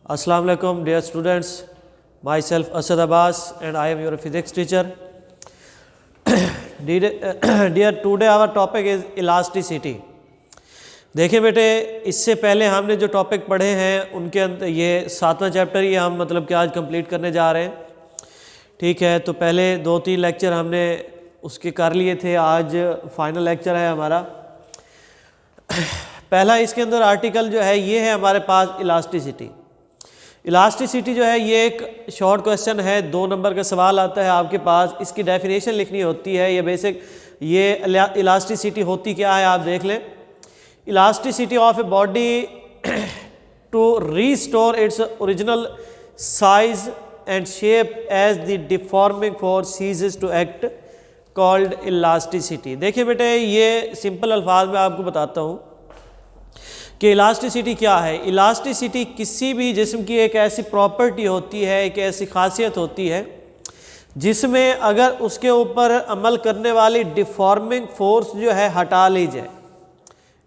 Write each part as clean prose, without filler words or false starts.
Assalamu alaikum dear students, myself Asad Abbas and I am your physics teacher. Dear, today our topic is elasticity. देखिए बेटे, इससे पहले हमने जो topic पढ़े हैं उनके अंदर ये 7वां चैप्टर ये हम मतलब कि आज कंप्लीट करने जा रहे हैं। ठीक है, तो पहले 2-3 लेक्चर हमने उसके कर लिए थे, आज फाइनल लेक्चर है हमारा। पहला इसके अंदर आर्टिकल जो है ये है हमारे पास इलास्टिसिटी। इलास्टिसिटी जो है ये एक शॉर्ट क्वेश्चन है, 2 नंबर का सवाल आता है आपके पास, इसकी डेफिनेशन लिखनी होती है। ये बेसिक ये इलास्टिसिटी होती क्या है आप देख लें। Elasticity of a body to restore its original size and shape as the deforming force ceases to act called elasticity. देखिए बेटे, ये सिंपल अल्फाज में आपको बताता हूँ कि इलास्टिसिटी क्या है। इलास्टिसिटी किसी भी जिस्म की एक ऐसी प्रॉपर्टी होती है, एक ऐसी खासियत होती है जिसमें अगर उसके ऊपर अमल करने वाली डिफॉर्मिंग फोर्स जो है हटा ली जाए,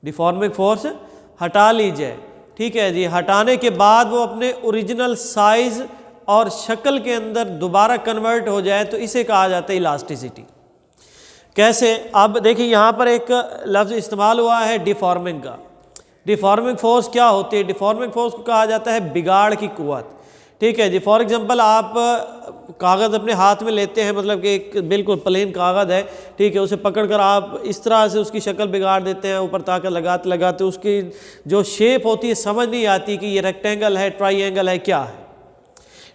डिफॉर्मिंग फोर्स हटा ली जाए, ठीक है जी, हटाने के बाद वो अपने ओरिजिनल साइज और शक्ल के अंदर दोबारा कन्वर्ट हो जाए, तो इसे कहा जाता है इलास्टिसिटी। कैसे? अब देखिए यहाँ पर एक लफ्ज़ इस्तेमाल हुआ है डिफॉर्मिंग का। डिफॉर्मिंग फोर्स क्या होती है? डिफॉर्मिंग फोर्स को कहा जाता है बिगाड़ की कुव्वत। ठीक है जी, फॉर एग्जांपल आप कागज़ अपने हाथ में लेते हैं, मतलब कि एक बिल्कुल प्लेन कागज़ है, ठीक है, उसे पकड़कर आप इस तरह से उसकी शक्ल बिगाड़ देते हैं, ऊपर ताकत लगाते लगाते उसकी जो शेप होती है समझ नहीं आती कि ये रेक्टेंगल है, ट्राइंगल है, क्या है।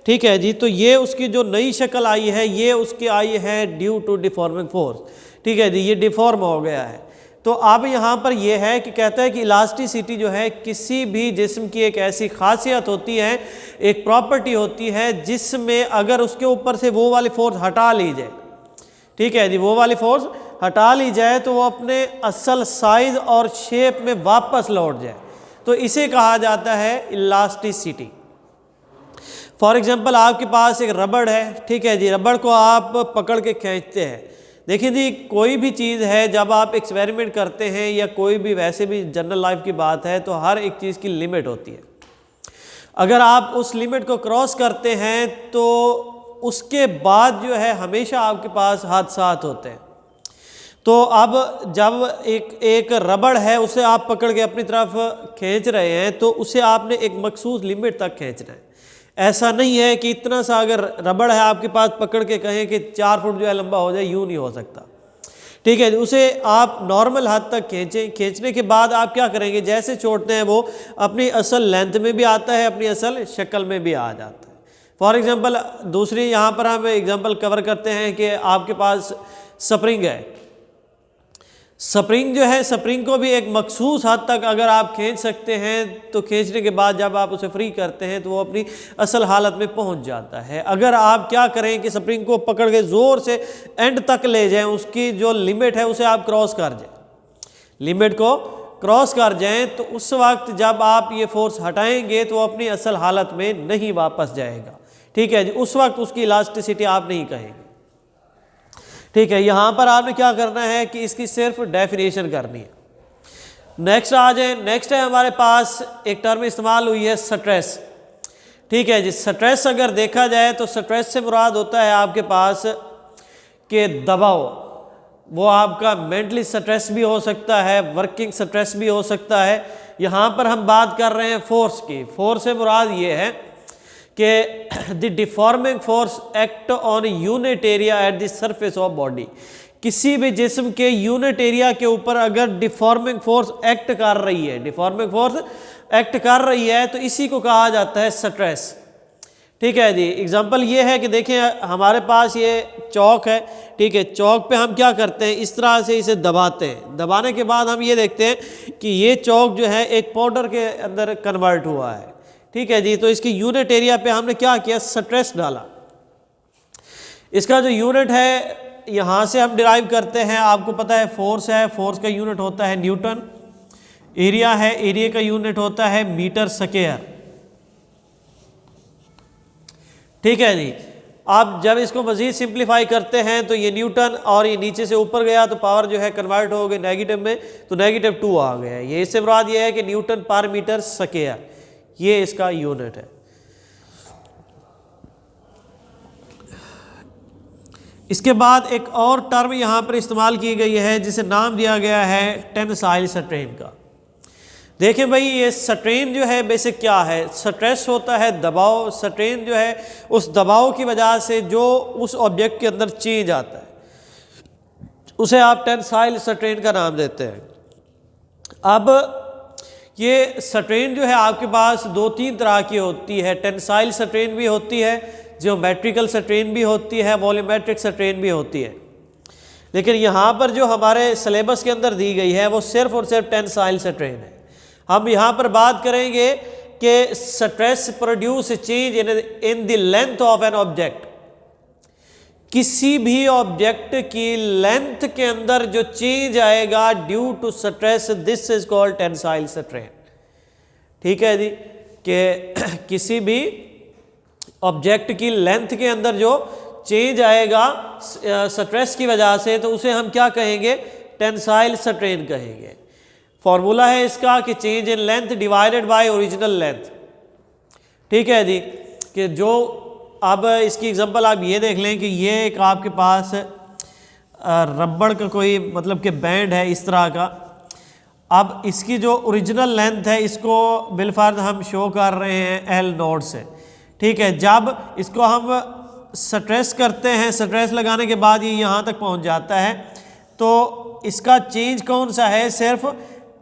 ठीक है जी, तो ये उसकी जो नई शक्ल आई है ये उसकी आई है ड्यू टू डिफॉर्मिंग फोर्स। ठीक है जी, ये डिफॉर्म हो गया है। तो अब यहाँ पर यह है कि कहता है कि इलास्टिसिटी जो है किसी भी जिस्म की एक ऐसी खासियत होती है, एक प्रॉपर्टी होती है जिसमें अगर उसके ऊपर से वो वाली फोर्स हटा ली जाए, ठीक है जी, वो वाली फोर्स हटा ली जाए तो वो अपने असल साइज और शेप में वापस लौट जाए, तो इसे कहा जाता है इलास्टिसिटी। फॉर एग्जाम्पल आपके पास एक रबड़ है, ठीक है जी, रबड़ को आप पकड़ के खींचते हैं। देखिए जी, कोई भी चीज़ है जब आप एक्सपेरिमेंट करते हैं या कोई भी वैसे भी जनरल लाइफ की बात है तो हर एक चीज़ की लिमिट होती है। अगर आप उस लिमिट को क्रॉस करते हैं तो उसके बाद जो है हमेशा आपके पास हादसात होते हैं। तो अब जब एक रबड़ है उसे आप पकड़ के अपनी तरफ खींच रहे हैं तो उसे आपने एक मखसूस लिमिट तक खींचना है। ऐसा नहीं है कि इतना सा अगर रबड़ है आपके पास पकड़ के कहें कि 4 फुट जो है लंबा हो जाए, यूँ नहीं हो सकता। ठीक है, उसे आप नॉर्मल हद तक खींचें। खींचने के बाद आप क्या करेंगे, जैसे छोड़ते हैं वो अपनी असल लेंथ में भी आता है, अपनी असल शक्ल में भी आ जाता है। फॉर एग्जांपल दूसरी यहाँ पर हम एग्जांपल कवर करते हैं कि आपके पास स्प्रिंग है। स्प्रिंग जो है, स्प्रिंग को भी एक मखसूस हद तक अगर आप खींच सकते हैं तो खींचने के बाद जब आप उसे फ्री करते हैं तो वो अपनी असल हालत में पहुंच जाता है। अगर आप क्या करें कि स्प्रिंग को पकड़ के ज़ोर से एंड तक ले जाएं, उसकी जो लिमिट है उसे आप क्रॉस कर जाएं, लिमिट को क्रॉस कर जाएं, तो उस वक्त जब आप ये फोर्स हटाएंगे तो वो अपनी असल हालत में नहीं वापस जाएगा। ठीक है जी, उस वक्त उसकी इलास्टिसिटी आप नहीं कहेंगे। ठीक है, यहाँ पर आपने क्या करना है कि इसकी सिर्फ डेफिनेशन करनी है। नेक्स्ट आ जाए, नेक्स्ट है हमारे पास एक टर्म इस्तेमाल हुई है स्ट्रेस। ठीक है जी, स्ट्रेस अगर देखा जाए तो स्ट्रेस से मुराद होता है आपके पास कि दबाव, वो आपका मेंटली स्ट्रेस भी हो सकता है, वर्किंग स्ट्रेस भी हो सकता है। यहाँ पर हम बात कर रहे हैं फोर्स की। फोर्स से मुराद ये है कि the deforming force act on unit area at the surface of body. किसी भी जिस्म के यूनिट एरिया के ऊपर अगर डिफॉर्मिंग फोर्स एक्ट कर रही है, डिफॉर्मिंग फोर्स एक्ट कर रही है, तो इसी को कहा जाता है स्ट्रेस। ठीक है जी, एग्जांपल ये है कि देखिए हमारे पास ये चौक है, ठीक है, चौक पे हम क्या करते हैं, इस तरह से इसे दबाते हैं। दबाने के बाद हम ये देखते हैं कि ये चौक जो है एक पाउडर के अंदर कन्वर्ट हुआ है। ठीक है जी, तो इसकी यूनिट एरिया पे हमने क्या किया, स्ट्रेस डाला। इसका जो यूनिट है यहाँ से हम डिराइव करते हैं, आपको पता है फोर्स है, फोर्स का यूनिट होता है न्यूटन। एरिया है, एरिया का यूनिट होता है मीटर स्क्वायर। ठीक है जी, आप जब इसको मज़ीद सिंप्लीफाई करते हैं तो ये न्यूटन और ये नीचे से ऊपर गया तो पावर जो है कन्वर्ट हो गई नेगेटिव में, तो -2 आ गया। ये इससे मुराद ये है कि न्यूटन पर मीटर स्क्वायर, ये इसका यूनिट है। इसके बाद एक और टर्म यहाँ पर इस्तेमाल की गई है जिसे नाम दिया गया है टेंसाइल स्ट्रेन का। देखें भाई, ये स्ट्रेन जो है बेसिक क्या है, स्ट्रेस होता है दबाव, स्ट्रेन जो है उस दबाव की वजह से जो उस ऑब्जेक्ट के अंदर चेंज आता है उसे आप टेंसाइल स्ट्रेन का नाम देते हैं। अब ये स्ट्रेन जो है आपके पास दो तीन तरह की होती है, टेंसाइल स्ट्रेन भी होती है, ज्योमेट्रिकल स्ट्रेन भी होती है, वॉल्यूमेट्रिक स्ट्रेन भी होती है। लेकिन यहाँ पर जो हमारे सिलेबस के अंदर दी गई है वो सिर्फ और सिर्फ टेंसाइल स्ट्रेन है। हम यहाँ पर बात करेंगे कि stress produce change in the length of an object. किसी भी ऑब्जेक्ट की लेंथ के अंदर जो चेंज आएगा due to stress, this is called tensile strain. ठीक है जी, कि किसी भी ऑब्जेक्ट की लेंथ के अंदर जो चेंज आएगा स्ट्रेस की वजह से, तो उसे हम क्या कहेंगे, टेंसाइल स्ट्रेन कहेंगे। फॉर्मूला है इसका कि change in length divided by original length. ठीक है जी, कि जो अब इसकी एग्जांपल आप ये देख लें कि ये एक आपके पास रबड़ का कोई मतलब कि बैंड है इस तरह का। अब इसकी जो ओरिजिनल लेंथ है इसको बिलफर्ज हम शो कर रहे हैं एल नोट से। ठीक है, जब इसको हम स्ट्रेस करते हैं, स्ट्रेस लगाने के बाद ये यहाँ तक पहुँच जाता है, तो इसका चेंज कौन सा है, सिर्फ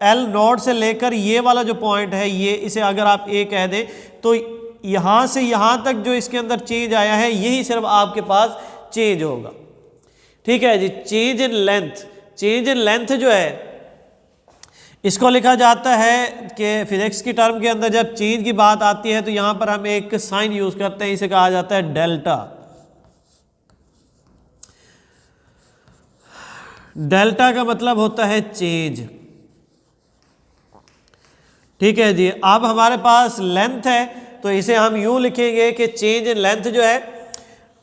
एल नोट से लेकर ये वाला जो पॉइंट है, ये इसे अगर आप ए कह दें, तो यहाँ से यहाँ तक जो इसके अंदर चेंज आया है यही सिर्फ आपके पास चेंज होगा। ठीक है जी, change in length, change in length जो है इसको लिखा जाता है कि फिजिक्स की टर्म के अंदर जब चेंज की बात आती है तो यहाँ पर हम एक साइन यूज करते हैं, इसे कहा जाता है डेल्टा। डेल्टा का मतलब होता है चेंज। ठीक है जी, अब हमारे पास लेंथ है तो इसे हम यूं लिखेंगे कि चेंज इन लेंथ जो है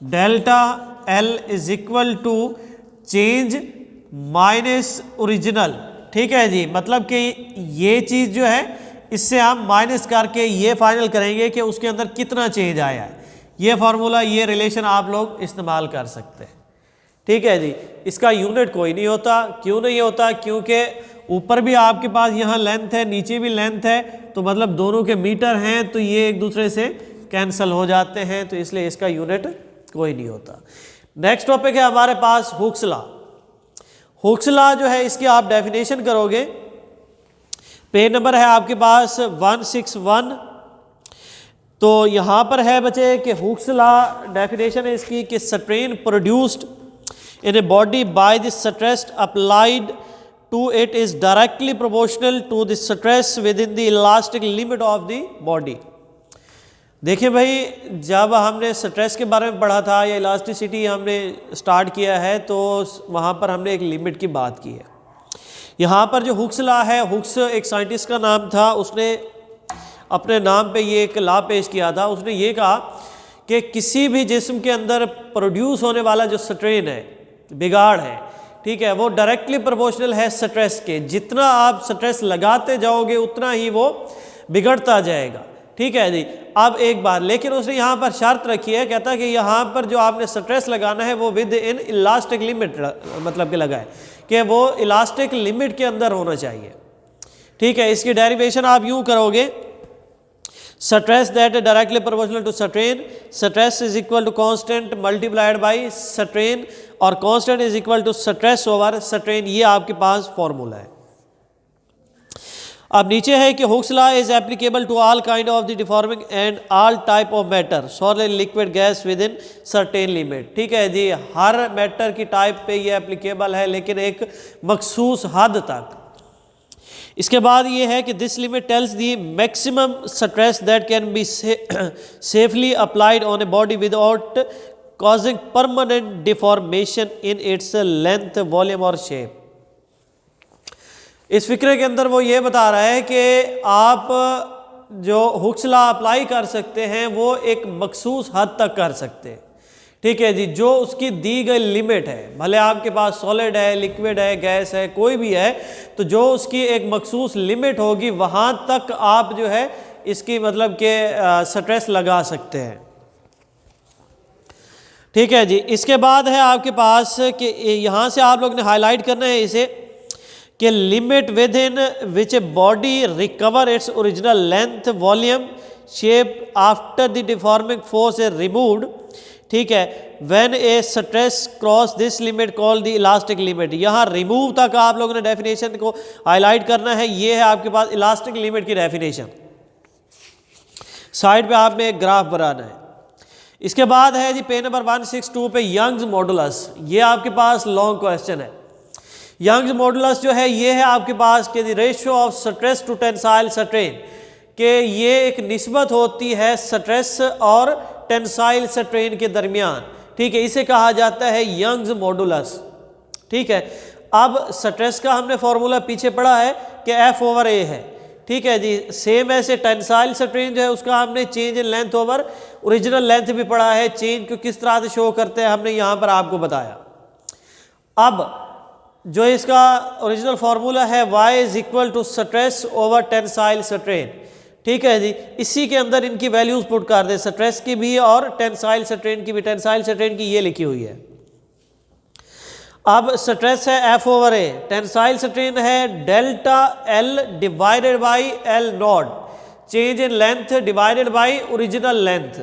delta L is equal to change minus original. ठीक है जी, मतलब कि ये चीज़ जो है इससे हम माइनस करके ये फाइनल करेंगे कि उसके अंदर कितना चेंज आया है। ये फार्मूला, ये रिलेशन आप लोग इस्तेमाल कर सकते हैं। ठीक है जी, इसका यूनिट कोई नहीं होता। क्यों नहीं होता, क्योंकि ऊपर भी आपके पास यहाँ लेंथ है, नीचे भी लेंथ है, तो मतलब दोनों के मीटर हैं, तो ये एक दूसरे से कैंसिल हो जाते हैं, तो इसलिए इसका यूनिट कोई नहीं होता। नेक्स्ट टॉपिक है हमारे पास हुक्स लॉ। हुक्स लॉ जो है इसकी आप डेफिनेशन करोगे, पेज नंबर है आपके पास 161। तो यहाँ पर है बच्चे कि हुक्स लॉ डेफिनेशन है इसकी कि strain produced in a body by the stress applied to it is directly proportional to the stress within the elastic limit of the body। देखिए भाई, जब हमने स्ट्रेस के बारे में पढ़ा था या इलास्टिसिटी हमने स्टार्ट किया है तो वहाँ पर हमने एक लिमिट की बात की है। यहाँ पर जो हुक्स लॉ है, हुक्स एक साइंटिस्ट का नाम था, उसने अपने नाम पे ये एक लॉ पेश किया था। उसने ये कहा कि किसी भी जिस्म के अंदर प्रोड्यूस होने वाला जो स्ट्रेन है, बिगाड़ है, ठीक है, वो डायरेक्टली प्रोपोर्शनल है स्ट्रेस के। जितना आप स्ट्रेस लगाते जाओगे उतना ही वो बिगड़ता जाएगा। ठीक है जी, अब एक बात, लेकिन उसने यहाँ पर शर्त रखी है, कहता है कि यहाँ पर जो आपने स्ट्रेस लगाना है वो विद इन इलास्टिक लिमिट मतलब कि लगाए, कि वो इलास्टिक लिमिट के अंदर होना चाहिए। ठीक है, इसकी डेरिवेशन आप यूँ करोगे, stress that is directly proportional to strain, stress is equal to constant multiplied by strain, और constant is equal to stress over strain. ये आपके पास फॉर्मूला है। अब नीचे है कि Hooke's law is applicable to all kind of the deforming and all type of matter, solid liquid gas within certain limit. ठीक है जी, हर मैटर की टाइप पे ये एप्लीकेबल है, लेकिन एक मखसूस हद तक। इसके बाद ये है कि this limit tells the maximum stress that can be safely applied on a body without causing permanent deformation in its length, volume और शेप। इस फिक्रे के अंदर वो ये बता रहा है कि आप जो हुक्स लॉ अप्लाई कर सकते हैं वो एक मखसूस हद तक कर सकते हैं। ठीक है जी, जो उसकी दी गई लिमिट है, भले आपके पास सॉलिड है, लिक्विड है, गैस है, कोई भी है, तो जो उसकी एक मखसूस लिमिट होगी वहाँ तक आप जो है इसकी मतलब कि स्ट्रेस लगा सकते हैं। ठीक है जी। इसके बाद है आपके पास कि यहाँ से आप लोग ने हाईलाइट करना है इसे कि limit with in which a body recover its original length volume shape after the deforming force A removed. ठीक है, when A stress cross this limit called the elastic limit. यहाँ रिमूव तक आप लोगों ने डेफिनेशन को हाईलाइट करना है। ये है आपके पास इलास्टिक लिमिट की डेफिनेशन। साइड पे आपने एक ग्राफ बनाना है। इसके बाद है जी पेज नंबर 162 पे यंग्स मॉडुलस। ये आपके पास लॉन्ग क्वेश्चन है। यंग्स मॉडुलस जो है ये है आपके पास कि ratio of stress to tensile strain, कि ये एक निस्बत होती है स्ट्रेस और टेंसाइल स्ट्रेन के दरमियान। ठीक है, इसे कहा जाता है यंग्स मॉडुलस। ठीक है, अब स्ट्रेस का हमने फॉर्मूला पीछे पढ़ा है कि F/A है। ठीक है जी, सेम ऐसे टेंसाइल स्ट्रेन जो है उसका हमने change in length over original length भी पढ़ा है। चेंज को किस तरह से शो करते हैं हमने यहाँ पर आपको बताया। अब जो इसका ओरिजिनल फार्मूला है y is equal to stress over tensile strain. ठीक है जी, इसी के अंदर इनकी वैल्यूज पुट कर दे, स्ट्रेस की भी और टेंसाइल स्ट्रेन की भी। टेंसाइल स्ट्रेन की ये लिखी हुई है। अब स्ट्रेस है F/A, टेंसाइल स्ट्रेन है delta L divided by L not, change in length divided by original length.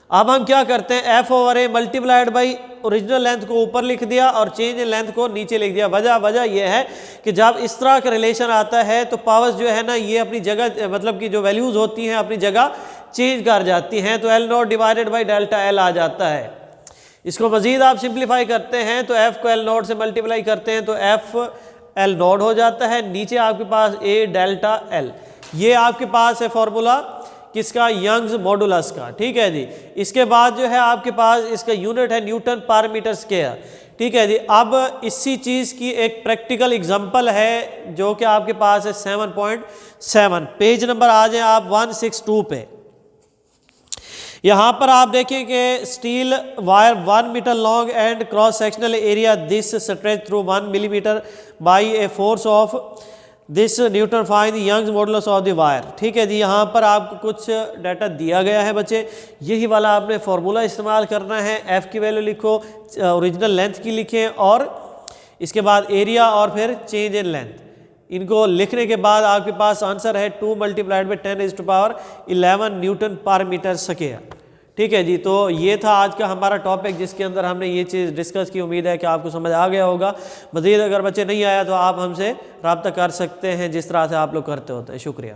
अब हम क्या करते हैं, F/A multiplied by original length को ऊपर लिख दिया और चेंज इन लेंथ को नीचे लिख दिया। वजह यह है कि जब इस तरह का रिलेशन आता है तो पावर्स जो है ना ये अपनी जगह, मतलब कि जो वैल्यूज़ होती हैं अपनी जगह चेंज कर जाती हैं। तो L not divided by delta L आ जाता है। इसको मज़ीद आप सिंप्लीफाई करते हैं तो F को L नॉट से मल्टीप्लाई करते हैं तो F L नॉट हो जाता है। नीचे आपके पास A डेल्टा L। ये आपके पास है फॉर्मूला किसका, यंग्स मॉडुलस का। ठीक है जी। इसके बाद जो है आपके पास इसका यूनिट है न्यूटन पर मीटर स्क्वायर। ठीक है जी। अब इसी चीज़ की एक प्रैक्टिकल एग्जांपल है जो कि आपके पास है 7.7। पेज नंबर आ जाए आप 162 पे। यहाँ पर आप देखें कि steel wire 1 metre long and cross sectional area this stretch through 1 millimetre by a force of this newton find Young's modulus of the wire. ठीक है जी। यहाँ पर आपको कुछ डाटा दिया गया है बच्चे, यही वाला आपने फार्मूला इस्तेमाल करना है। F की वैल्यू लिखो, ओरिजिनल लेंथ की लिखें और इसके बाद एरिया और फिर चेंज इन लेंथ। इनको लिखने के बाद आपके पास आंसर है 2 मल्टीप्लाइड बाई 10⁻11 न्यूटन पर मीटर स्क्वायर। ठीक है जी। तो ये था आज का हमारा टॉपिक जिसके अंदर हमने ये चीज़ डिस्कस की। उम्मीद है कि आपको समझ आ गया होगा। मज़ीद अगर बच्चे नहीं आया तो आप हमसे रब्ता कर सकते हैं जिस तरह से आप लोग करते होते हैं। शुक्रिया।